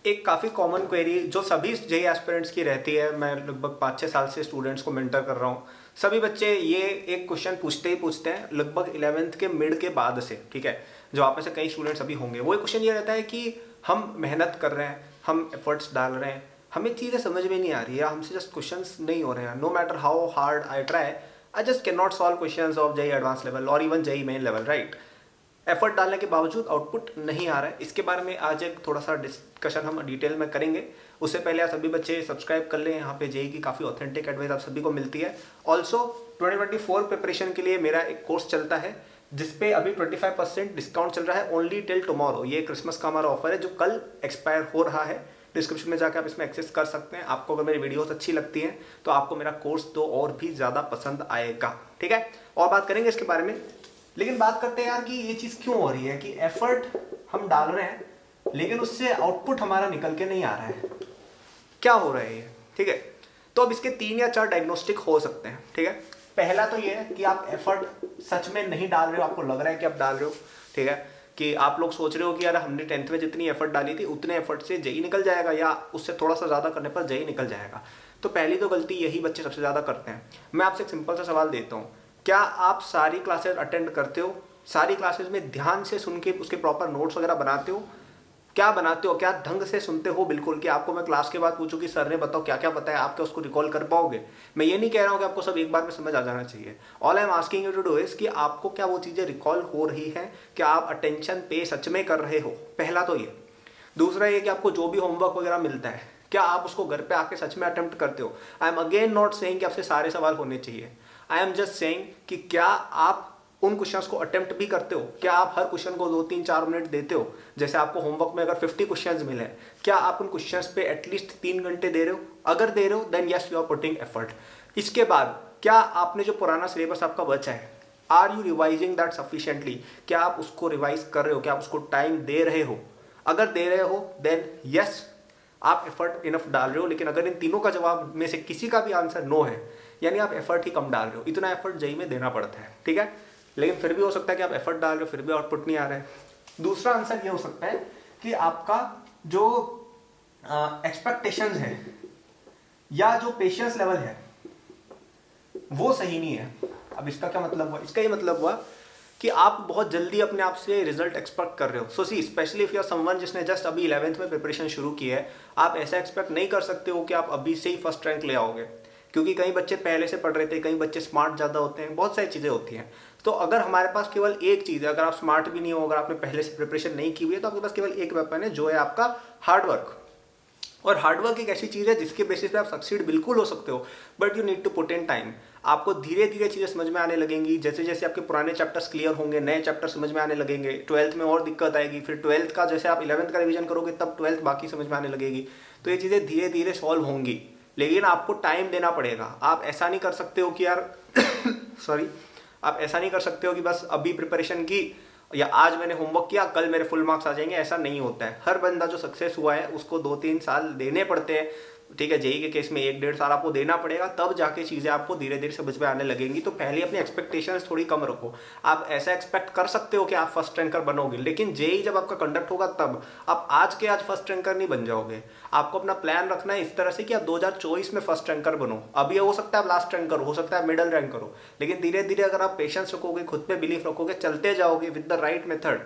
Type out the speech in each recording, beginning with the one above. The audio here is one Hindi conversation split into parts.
एक काफ़ी कॉमन क्वेरी जो सभी जेई एस्पिरेंट्स की रहती है, मैं लगभग 5-6 साल से स्टूडेंट्स को मेंटर कर रहा हूँ। सभी बच्चे ये एक क्वेश्चन पूछते ही पूछते हैं लगभग 11th के मिड के बाद से, ठीक है, जो आप में से कई स्टूडेंट्स अभी होंगे। वो एक क्वेश्चन ये रहता है कि हम मेहनत कर रहे हैं, हम एफर्ट्स डाल रहे हैं, हमें चीज़ें समझ में नहीं आ रही है, हमसे जस्ट क्वेश्चंस नहीं हो रहे हैं। No matter how hard I try, I just can not solve questions of JEE advance level और even JEE main level, right. Effort डालने के बावजूद आउटपुट नहीं आ रहा है। इसके बारे में आज एक थोड़ा सा डिस्कशन हम डिटेल में करेंगे। उससे पहले आप सभी बच्चे सब्सक्राइब कर लें, यहाँ पे जेई की काफ़ी ऑथेंटिक एडवाइस आप सभी को मिलती है। ऑल्सो 2024 प्रिपरेशन के लिए मेरा एक कोर्स चलता है जिसपे अभी 25% डिस्काउंट चल रहा है ओनली टिल टुमारो। ये क्रिसमस का हमारा ऑफर है जो कल एक्सपायर हो रहा है। डिस्क्रिप्शन में जाकर आप इसमें एक्सेस कर सकते हैं। आपको अगर मेरी वीडियोस अच्छी लगती हैं तो आपको मेरा कोर्स तो और भी ज़्यादा पसंद आएगा, ठीक है। और बात करेंगे इसके बारे में, लेकिन बात करते हैं यार कि ये चीज़ क्यों हो रही है कि एफर्ट हम डाल रहे हैं लेकिन उससे आउटपुट हमारा निकल के नहीं आ रहा है, क्या हो रहा है ये, ठीक है। तो अब इसके 3 या 4 डायग्नोस्टिक हो सकते हैं, ठीक है। पहला तो ये है कि आप एफर्ट सच में नहीं डाल रहे हो, आपको लग रहा है कि आप डाल रहे हो, ठीक है, कि आप लोग सोच रहे हो कि यार हमने 10th में जितनी एफर्ट डाली थी उतने एफर्ट से जेई निकल जाएगा या उससे थोड़ा सा ज़्यादा करने पर जेई निकल जाएगा। तो पहली तो गलती यही बच्चे सबसे ज़्यादा करते हैं। मैं आपसे एक सिंपल सा सवाल देता हूँ, क्या आप सारी क्लासेस अटेंड करते हो, सारी क्लासेस में ध्यान से सुन के उसके प्रॉपर नोट्स वगैरह बनाते हो, क्या बनाते हो, क्या ढंग से सुनते हो बिल्कुल, कि आपको मैं क्लास के बाद पूछूं कि सर ने बताओ क्या क्या बताया, आप क्या उसको रिकॉल कर पाओगे। मैं ये नहीं कह रहा हूँ कि आपको सब एक बार में समझ आ जाना चाहिए। All I am asking you to do is कि आपको क्या वो चीज़ें रिकॉल हो रही हैं, क्या आप अटेंशन पे सच में कर रहे हो, पहला तो ये। दूसरा ये कि आपको जो भी होमवर्क वगैरह मिलता है क्या आप उसको घर पे आके सच में अटेम्प्ट करते हो। I am again not saying कि आपसे सारे सवाल होने चाहिए, आई एम जस्ट सेइंग कि क्या आप उन क्वेश्चंस को अटेम्प्ट भी करते हो, क्या आप हर क्वेश्चन को 2-3-4 मिनट देते हो। जैसे आपको होमवर्क में अगर 50 क्वेश्चंस मिले, क्या आप उन क्वेश्चंस पे एटलीस्ट 3 घंटे दे रहे हो। अगर दे रहे हो then yes you are putting effort. इसके बाद क्या आपने जो पुराना सिलेबस आपका बचा है, are you revising that sufficiently, क्या आप उसको रिवाइज कर रहे हो, क्या आप उसको टाइम दे रहे हो। अगर दे रहे हो देन यस आप एफर्ट इनफ डाल रहे हो। लेकिन अगर इन तीनों का जवाब में से किसी का भी आंसर नो है, यानी आप एफर्ट ही कम डाल रहे हो। इतना एफर्ट जेई में देना पड़ता है, ठीक है। लेकिन फिर भी हो सकता है कि आप एफर्ट डाल रहे हो फिर भी आउटपुट नहीं आ रहा है। दूसरा आंसर ये हो सकता है कि आपका जो एक्सपेक्टेशंस है या जो पेशेंस लेवल है वो सही नहीं है। अब इसका क्या मतलब हुआ, इसका ये मतलब हुआ कि आप बहुत जल्दी अपने आप से रिजल्ट एक्सपेक्ट कर रहे हो। So see specially if you are someone जिसने जस्ट अभी 11th में प्रिपरेशन शुरू की है, आप ऐसा एक्सपेक्ट नहीं कर सकते हो कि आप अभी से ही फर्स्ट रैंक ले आओगे, क्योंकि कई बच्चे पहले से पढ़ रहे थे, कई बच्चे स्मार्ट ज़्यादा होते हैं, बहुत सारी चीज़ें होती हैं। तो अगर हमारे पास केवल एक चीज़ है, अगर आप स्मार्ट भी नहीं हो, अगर आपने पहले से प्रिपरेशन नहीं की हुई है, तो आपके पास केवल एक वेपन है जो है आपका हार्डवर्क। और हार्डवर्क एक ऐसी चीज़ है जिसके बेसिस पे आप सक्सीड बिल्कुल हो सकते हो, but you need to put in time. आपको धीरे धीरे चीज़ें समझ में आने लगेंगी, जैसे जैसे आपके पुराने चैप्टर्स क्लियर होंगे नए चैप्टर समझ में आने लगेंगे। 12th में और दिक्कत आएगी, फिर 12th का जैसे आप 11th का रिवीजन करोगे तब 12th बाकी समझ में आने लगेगी। तो ये चीज़ें धीरे धीरे सॉल्व होंगी, लेकिन आपको टाइम देना पड़ेगा। आप ऐसा नहीं कर सकते हो कि यार सॉरी, आप ऐसा नहीं कर सकते हो कि बस अभी प्रिपरेशन की या आज मैंने होमवर्क किया कल मेरे फुल मार्क्स आ जाएंगे, ऐसा नहीं होता है। हर बंदा जो सक्सेस हुआ है उसको 2-3 साल देने पड़ते हैं, ठीक है। जेई के केस में 1-1.5 साल आपको देना पड़ेगा, तब जाके चीज़ें आपको धीरे धीरे समझ में आने लगेंगी। तो पहले अपनी एक्सपेक्टेशंस थोड़ी कम रखो। आप ऐसा एक्सपेक्ट कर सकते हो कि आप फर्स्ट रैंकर बनोगे, लेकिन जेई जब आपका कंडक्ट होगा तब आप आज के आज फर्स्ट रैंकर नहीं बन जाओगे। आपको अपना प्लान रखना है इस तरह से कि आप 2024 में फर्स्ट रैंकर बनो। अभी हो सकता है आप लास्ट रैंकर हो सकता है मिडल रैंक करो, लेकिन धीरे धीरे अगर आप पेशेंस रखोगे, खुद पे बिलीफ रखोगे, चलते जाओगे विद द राइट मेथड,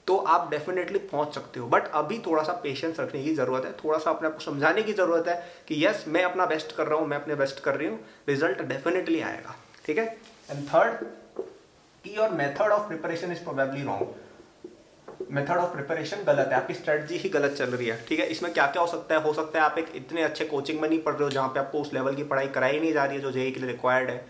तो आप डेफिनेटली पहुंच सकते हो। बट अभी थोड़ा सा पेशेंस रखने की जरूरत है, थोड़ा सा अपने आप को समझाने की जरूरत है कि यस मैं अपना बेस्ट कर रहा हूं, मैं अपने बेस्ट कर रही हूं, रिजल्ट डेफिनेटली आएगा, ठीक है। एंड थर्ड कि your method of preparation is probably wrong. Method of preparation गलत है, आपकी स्ट्रेटजी ही गलत चल रही है, ठीक है। इसमें क्या क्या हो सकता है आप एक इतने अच्छे कोचिंग में नहीं पढ़ रहे हो जहाँ पे आपको उस लेवल की पढ़ाई कराई नहीं जा रही है जो जेई के लिए रिक्वायर्ड है।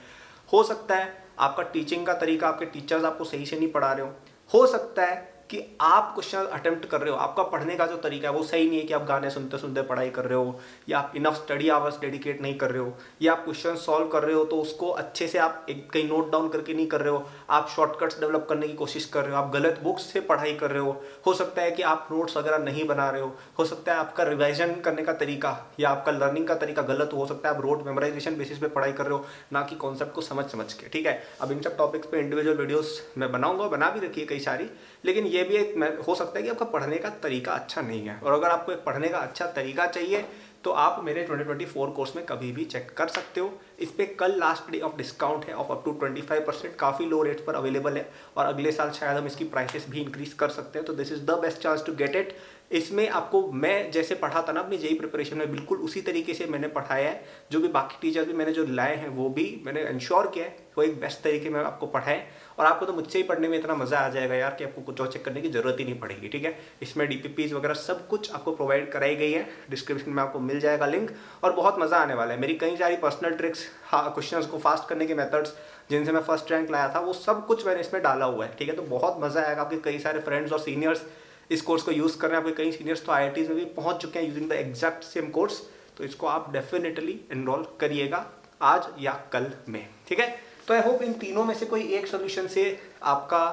हो सकता है आपका टीचिंग का तरीका, आपके टीचर्स आपको सही से नहीं पढ़ा रहे हो सकता है कि आप क्वेश्चन अटेम्प्ट कर रहे हो, आपका पढ़ने का जो तरीका है वो सही नहीं है, कि आप गाने सुनते सुनते पढ़ाई कर रहे हो, या आप इनफ स्टडी आवर्स डेडिकेट नहीं कर रहे हो, या आप क्वेश्चन सॉल्व कर रहे हो तो उसको अच्छे से आप एक कहीं नोट डाउन करके नहीं कर रहे हो, आप शॉर्टकट्स डेवलप करने की कोशिश कर रहे हो, आप गलत बुक्स से पढ़ाई कर रहे हो सकता है कि आप नोट्स वगैरह नहीं बना रहे हो सकता है आपका रिवाइजन करने का तरीका या आपका लर्निंग का तरीका गलत हो सकता है आप रोड मेमोराइजेशन बेसिस पे पढ़ाई कर रहे हो, ना कि कॉन्सेप्ट को समझ के, ठीक है। अब इन सब टॉपिक्स पे इंडिविजुअल वीडियोस मैं बनाऊंगा, बना भी रखी है कई सारी, लेकिन ये भी एक हो सकता है कि आपका पढ़ने का तरीका अच्छा नहीं है, और अगर आपको एक पढ़ने का अच्छा तरीका चाहिए तो आप मेरे 2024 कोर्स में कभी भी चेक कर सकते हो। इस पर कल लास्ट डे ऑफ डिस्काउंट है ऑफ अप टू 25%, काफ़ी लो रेट्स पर अवेलेबल है, और अगले साल शायद हम इसकी प्राइसेस भी इंक्रीज कर सकते हैं। तो this is the best chance to get it. इसमें आपको मैं जैसे पढ़ा था ना अपनी जेई प्रिपरेशन में, बिल्कुल उसी तरीके से मैंने पढ़ाया है। जो भी बाकी टीचर्स भी मैंने जो लाए हैं वो भी मैंने इंश्योर किया है वो एक बेस्ट तरीके में आपको पढ़ाएं, और आपको तो मुझसे ही पढ़ने में इतना मज़ा आ जाएगा यार कि आपको कुछ और चेक करने की जरूरत ही नहीं पड़ेगी। ठीक है, इसमें डीपीपीज वगैरह सब कुछ आपको प्रोवाइड कराई गई है, डिस्क्रिप्शन में आपको मिल जाएगा लिंक, और बहुत मज़ा आने वाला है। मेरी कई सारी पर्सनल ट्रिक्स, क्वेश्चंस को फास्ट करने के मेथड्स जिनसे मैं फर्स्ट रैंक लाया था, वो सब कुछ मैंने इसमें डाला हुआ है। ठीक है, तो बहुत मज़ा आएगा। आपके कई सारे फ्रेंड्स और सीनियर्स इस कोर्स को यूज़ कर रहे हैं, आपके कई सीनियर्स तो IITs में भी पहुंच चुके हैं using the exact same course. तो इसको आप डेफिनेटली एनरोल करिएगा आज या कल में। ठीक है, तो आई होप इन तीनों में से कोई एक सोल्यूशन से आपका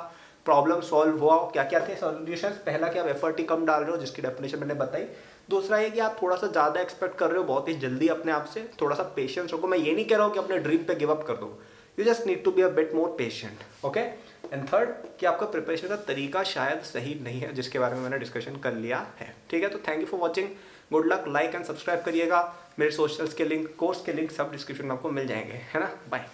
प्रॉब्लम सॉल्व हुआ। क्या क्या थे सॉल्यूशंस? पहला कि आप एफर्ट ही कम डाल रहे हो, जिसकी डेफिनेशन मैंने बताई। दूसरा ये कि आप थोड़ा सा ज़्यादा एक्सपेक्ट कर रहे हो बहुत ही जल्दी अपने आप से, थोड़ा सा पेशेंस रखो। मैं ये नहीं कह रहा हूँ कि अपने ड्रीम पे गिव अप कर दो, you just need to be a bit more patient. Okay, and third कि आपका प्रिपरेशन का तरीका शायद सही नहीं है, जिसके बारे में मैंने डिस्कशन कर लिया है। ठीक है, तो thank you for watching, good luck, like and subscribe करिएगा। मेरे सोशल्स के लिंक, कोर्स के लिंक सब डिस्क्रिप्शन में आपको मिल जाएंगे, है ना। बाय।